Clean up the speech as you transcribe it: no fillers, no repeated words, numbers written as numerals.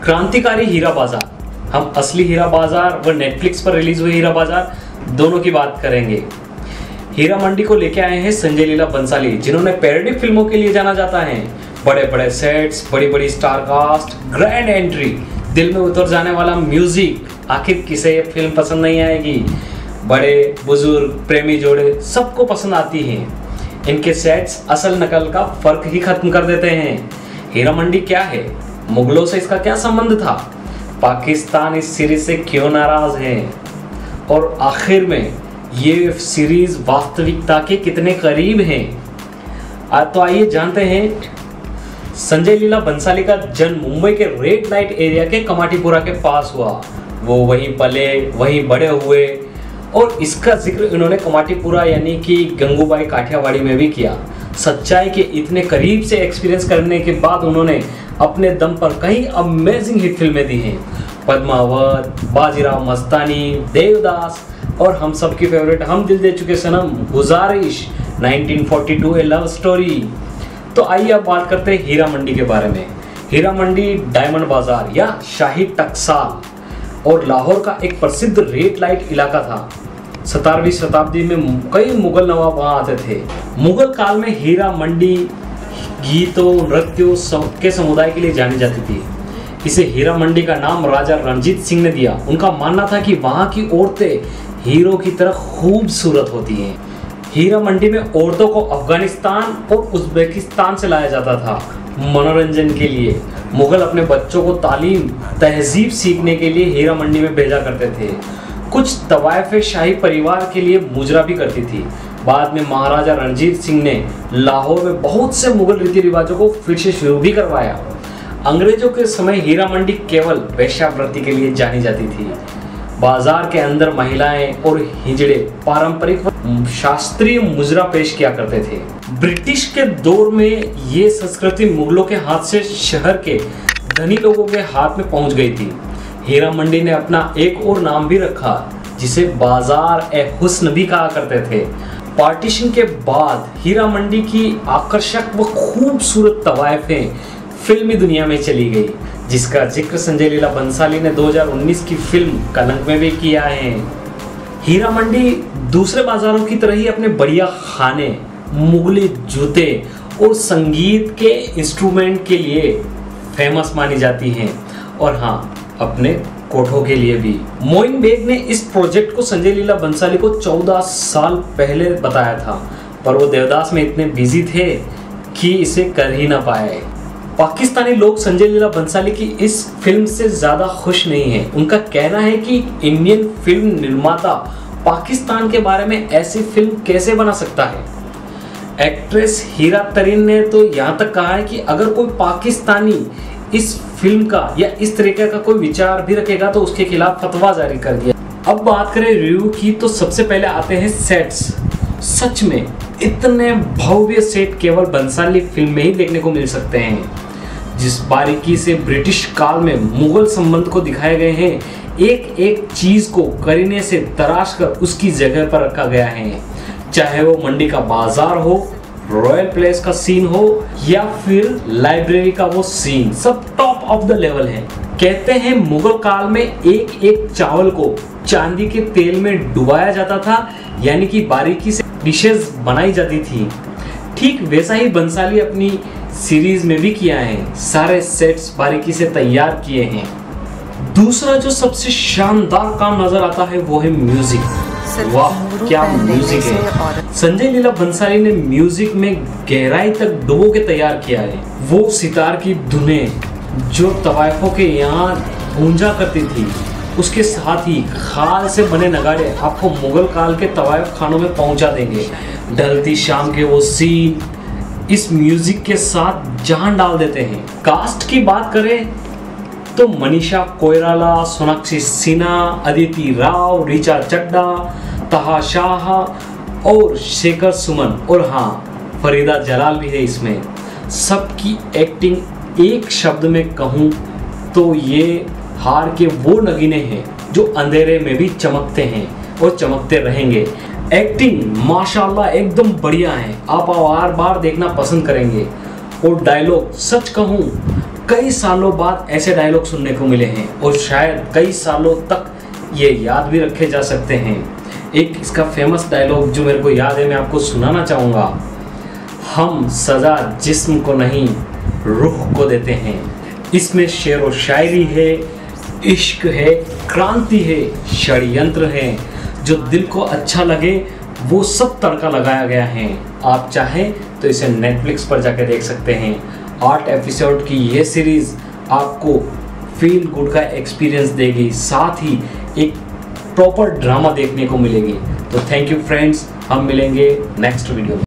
क्रांतिकारी हीरा बाजार, हम असली हीरा बाजार व नेटफ्लिक्स पर रिलीज हुए हीरा बाजार दोनों की बात करेंगे। हीरा मंडी को लेके आए हैं संजय लीला बंसाली, जिन्होंने पैरोडी फिल्मों के लिए जाना जाता है। बड़े बड़े सेट्स, बड़ी बड़ी स्टार कास्ट, ग्रैंड एंट्री, दिल में उतर जाने वाला म्यूजिक, आखिर किसे ये फिल्म पसंद नहीं आएगी। बड़े बुजुर्ग, प्रेमी जोड़े सबको पसंद आती हैं। इनके सेट्स असल नकल का फर्क ही खत्म कर देते हैं। हीरा मंडी क्या है, मुगलों से इसका क्या संबंध था, पाकिस्तान इस सीरीज से क्यों नाराज है, और आखिर में ये सीरीज वास्तविकता के कितने करीब हैं। तो आइए जानते हैं। संजय लीला बंसाली का जन्म मुंबई के रेड लाइट एरिया के कमाटीपुरा के पास हुआ। वो वहीं पले, वहीं बड़े हुए, और इसका जिक्र इन्होंने कमाटीपुरा यानी कि गंगूबाई काठियावाड़ी में भी किया। सच्चाई के इतने करीब से एक्सपीरियंस करने के बाद उन्होंने अपने दम पर कई अमेजिंग हिट फिल्में दी हैं। पद्मावत, बाजीराव मस्तानी, देवदास, और हम सबकी फेवरेट हम दिल दे चुके सनम, गुजारिश, 1942 ए लव स्टोरी। तो आइए अब बात करते हैं हीरा मंडी के बारे में। हीरा मंडी डायमंड बाजार या शाही टकसाल और लाहौर का एक प्रसिद्ध रेड लाइट इलाका था। 17वीं शताब्दी में कई मुगल नवाब वहां आते थे। मुगल काल में हीरा मंडी गीतों, नृत्यों के समुदाय के लिए जानी जाती थी। इसे हीरा मंडी का नाम राजा रणजीत सिंह ने दिया। उनका मानना था कि वहां की औरतें हीरो की तरह खूबसूरत होती हैं। हीरा मंडी में औरतों को अफगानिस्तान और उज्बेकिस्तान से लाया जाता था मनोरंजन के लिए। मुगल अपने बच्चों को तालीम, तहजीब सीखने के लिए हीरा मंडी में भेजा करते थे। कुछ तवायफे शाही परिवार के लिए मुजरा भी करती थी। बाद में महाराजा रणजीत सिंह ने लाहौर में बहुत से मुगल रीति रिवाजों को फिर से शुरू भी करवाया। अंग्रेजों के समय हीरा मंडी केवल वेश्यावृत्ति के लिए जानी जाती थी। बाजार के अंदर महिलाएं और हिजड़े पारंपरिक शास्त्रीय मुजरा पेश किया करते थे। ब्रिटिश के दौर में ये संस्कृति मुगलों के हाथ से शहर के धनी लोगों के हाथ में पहुंच गई थी। हीरा मंडी ने अपना एक और नाम भी रखा, जिसे बाजार ए हुस्न भी कहा करते थे। पार्टीशन के बाद हीरा मंडी की आकर्षक व खूबसूरत तवायफें फिल्मी दुनिया में चली गई, जिसका जिक्र संजय लीला बंसाली ने 2019 की फिल्म कलंक में भी किया है। हीरा मंडी दूसरे बाजारों की तरह ही अपने बढ़िया खाने, मुगली जूते और संगीत के इंस्ट्रूमेंट के लिए फेमस मानी जाती हैं, और हाँ, अपने कोठों के लिए भी। मोइन बेग ने इस प्रोजेक्ट को संजय लीला बंसाली को 14 साल पहले बताया था, पर वो देवदास में इतने बिजी थे कि इसे कर ही ना पाए। पाकिस्तानी लोग संजय लीला बंसाली की इस फिल्म से ज्यादा खुश नहीं हैं। उनका कहना है कि इंडियन फिल्म निर्माता पाकिस्तान के बारे में ऐसी फिल्म कैसे बना सकता है। एक्ट्रेस हीरा तरीन ने तो यहाँ तक कहा है कि अगर कोई पाकिस्तानी इस फिल्म का या इस तरीके का कोई विचार भी रखेगा तो उसके खिलाफ फतवा जारी कर दिया। अब बात करें रिव्यू की, तो सबसे पहले आते हैं सेट्स। सच में इतने भव्य सेट केवल बंसाली फिल्म में ही देखने को मिल सकते हैं। जिस बारीकी से ब्रिटिश काल में मुगल संबंध को दिखाए गए हैं, एक एक चीज को करीने से तराश कर उसकी जगह पर रखा गया है। चाहे वो मंडी का बाजार हो, रॉयल प्लेस का सीन हो, या फिर लाइब्रेरी का वो सीन, सब टॉप ऑफ द लेवल है। कहते हैं मुगल काल में एक एक चावल को चांदी के तेल में डुबाया जाता था, यानी कि बारीकी से डिशेस बनाई जाती थी। ठीक वैसा ही बंसाली अपनी सीरीज में भी किया है। सारे सेट्स बारीकी से तैयार किए हैं। दूसरा जो सबसे शानदार काम नजर आता है वो है म्यूजिक। वाह, क्या म्यूजिक है। संजय लीला बंसाली ने म्यूजिक में गहराई तक डुबो के तैयार किया है। वो सितार की धुनें जो तवायफों के यहाँ गूंजा करती थी, उसके साथ ही खाल से बने नगाड़े आपको मुगल काल के तवायफ खानों में पहुंचा देंगे। ढलती शाम के वो सीन इस म्यूजिक के साथ जान डाल देते हैं। कास्ट की बात करें तो मनीषा कोइराला, सोनाक्षी सिन्हा, अदिति राव, ऋचा चड्डा, तहा शाह और शेखर सुमन, और हाँ, फरीदा जलाल भी है इसमें। सबकी एक्टिंग एक शब्द में कहूँ तो ये हार के वो नगीने हैं जो अंधेरे में भी चमकते हैं और चमकते रहेंगे। एक्टिंग माशाल्लाह एकदम बढ़िया है, आप बार बार देखना पसंद करेंगे। और डायलॉग सच कहूँ कई सालों बाद ऐसे डायलॉग सुनने को मिले हैं और शायद कई सालों तक ये याद भी रखे जा सकते हैं। एक इसका फेमस डायलॉग जो मेरे को याद है, मैं आपको सुनाना चाहूँगा। हम सज़ा जिस्म को नहीं रूह को देते हैं। इसमें शेर व शायरी है, इश्क है, क्रांति है, षड्यंत्र है। जो दिल को अच्छा लगे वो सब तड़का लगाया गया है। आप चाहें तो इसे नेटफ्लिक्स पर जाकर देख सकते हैं। 8 एपिसोड की ये सीरीज़ आपको फील गुड का एक्सपीरियंस देगी, साथ ही एक प्रॉपर ड्रामा देखने को मिलेगी। तो थैंक यू फ्रेंड्स, हम मिलेंगे नेक्स्ट वीडियो में।